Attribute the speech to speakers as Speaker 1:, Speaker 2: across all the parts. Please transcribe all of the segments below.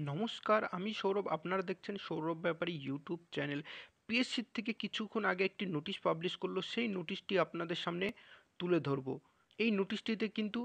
Speaker 1: নমস্কার, আমি সৌরভ। আপনারা দেখছেন সৌরভ ব্যাপারী ইউটিউব চ্যানেল। পিএসসির থেকে কিছুক্ষণ আগে একটি নোটিশ পাবলিশ করলো, সেই নোটিশটি আপনাদের সামনে তুলে ধরবো। এই নোটিশটিতে কিন্তু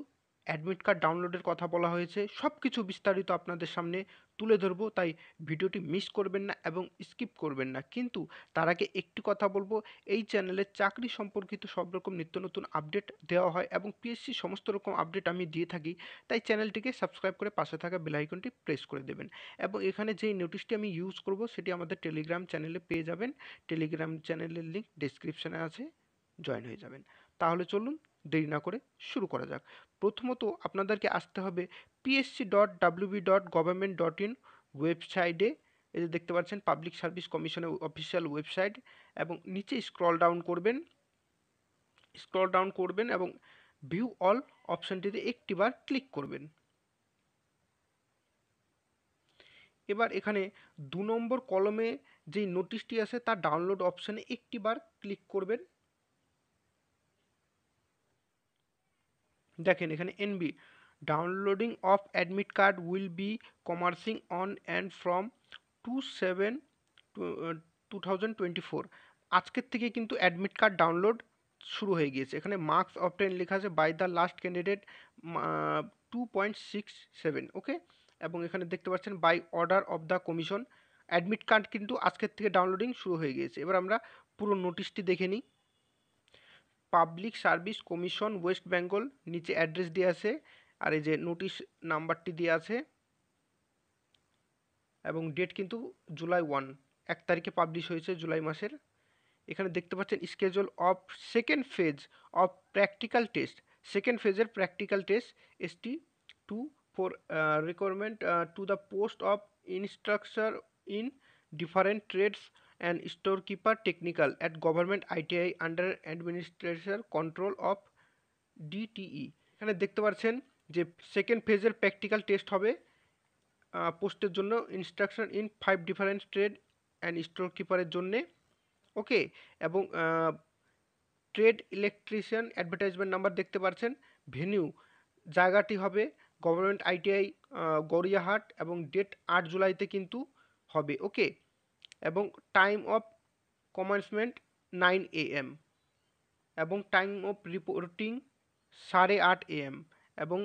Speaker 1: অ্যাডমিট কার্ড ডাউনলোডের কথা বলা হয়েছে, সব কিছু বিস্তারিত আপনাদের সামনে তুলে ধরবো, তাই ভিডিওটি মিস করবেন না এবং স্কিপ করবেন না। কিন্তু তার আগে একটি কথা বলবো, এই চ্যানেলে চাকরি সম্পর্কিত সব রকম নিত্য নতুন আপডেট দেওয়া হয় এবং পিএসসি সমস্ত রকম আপডেট আমি দিয়ে থাকি। তাই চ্যানেলটিকে সাবস্ক্রাইব করে পাশে থাকা বেল আইকনটি প্রেস করে দেবেন। এবং এখানে যেই নোটিশটি আমি ইউজ করব সেটি আমাদের টেলিগ্রাম চ্যানেলে পেয়ে যাবেন। টেলিগ্রাম চ্যানেলের লিঙ্ক ডেসক্রিপশনে আছে, জয়েন হয়ে যাবেন। তাহলে চলুন দেরি না করে শুরু করা যাক। প্রথমত আপনাদেরকে আসতে হবে psc.wb.government.in ওয়েবসাইটে। এই যে দেখতে পাচ্ছেন পাবলিক সার্ভিস কমিশনের অফিসিয়াল ওয়েবসাইট, এবং নিচে স্ক্রল ডাউন করবেন এবং ভিউ অল অপশনটিতে একটিবার ক্লিক করবেন। এবার এখানে 2 নম্বর কলমে যেই নোটিশটি আছে তার ডাউনলোড অপশানে একটিবার ক্লিক করবেন। দেখেন এখানে NB downloading of admit card will be commencing on and from 2/7/2024। আজকের থেকে কিন্তু অ্যাডমিট কার্ড ডাউনলোড শুরু হয়ে গিয়েছে। এখানে মার্কস অবটেন লেখা আছে by the last candidate 2.67, okay. এবং এখানে দেখতে পাচ্ছেন by order of the commission. Admit card কিন্তু আজকের থেকে ডাউনলোডিং শুরু হয়ে গিয়েছে। এবার আমরা পুরো নোটিশটি দেখে নিই। Public service commission West Bengal, নিচে অ্যাড্রেস দিয়ে আছে, আর এই যে নোটিশ নাম্বারটি দিয়ে আছে, এবং ডেট কিন্তু জুলাই 1 তারিখে পাবলিশ হয়েছে, জুলাই মাসের। এখানে দেখতে পাচ্ছেন schedule of second phase of practical test. Second ফেজের practical test ST2 for requirement to the post of instructor in different trades and store keeper technical at government ITI under administration control of DTE। এখানে দেখতে পাচ্ছেন যে second ফেজের practical test হবে পোস্টের জন্য, instruction in 5 different trade and store কিপারের জন্যে, ওকে। এবং ট্রেড ইলেকট্রিশিয়ান অ্যাডভার্টাইজমেন্ট নাম্বার দেখতে পাচ্ছেন। ভেনিউ জায়গাটি হবে গভর্নমেন্ট ITI গড়িয়াহাট, এবং ডেট 8 জুলাইতে কিন্তু হবে, ওকে। এবং টাইম অফ কমেন্সমেন্ট 9 AM, এবং টাইম অফ রিপোর্টিং 8:30 AM। এবং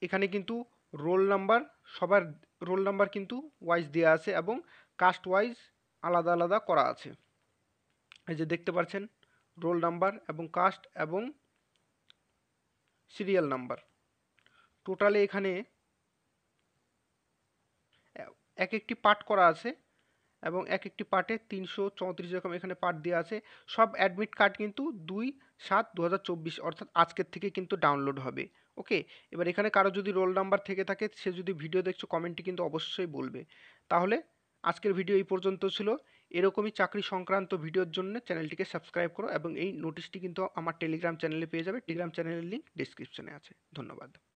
Speaker 1: এখানে কিন্তু রোল নাম্বার, সবার রোল নাম্বার কিন্তু ওয়াইজ দেওয়া আছে, এবং কাস্ট ওয়াইজ আলাদা আলাদা করা আছে। এই যে দেখতে পাচ্ছেন রোল নাম্বার এবং কাস্ট এবং সিরিয়াল নাম্বার। টোটালে এখানে এক একটি পার্ট করা আছে, এবং এক একটি পার্টে 334 রকম এখানে পার্ট দেওয়া আছে। সব অ্যাডমিট কার্ড কিন্তু 2/7/2024 অর্থাৎ আজকের থেকে কিন্তু ডাউনলোড হবে, ওকে। এবার এখানে কারো যদি রোল নাম্বার থেকে থাকে, সে যদি ভিডিও দেখছো কমেন্টে কিন্তু অবশ্যই বলবে। তাহলে আজকের ভিডিও এই পর্যন্ত ছিল। এরকমই চাকরি সংক্রান্ত ভিডিওর জন্য চ্যানেলটিকে সাবস্ক্রাইব করো, এবং এই নোটিশটি কিন্তু আমার টেলিগ্রাম চ্যানেলে পেয়ে যাবে। টেলিগ্রাম চ্যানেলের লিঙ্ক ডিসক্রিপশনে আছে। ধন্যবাদ।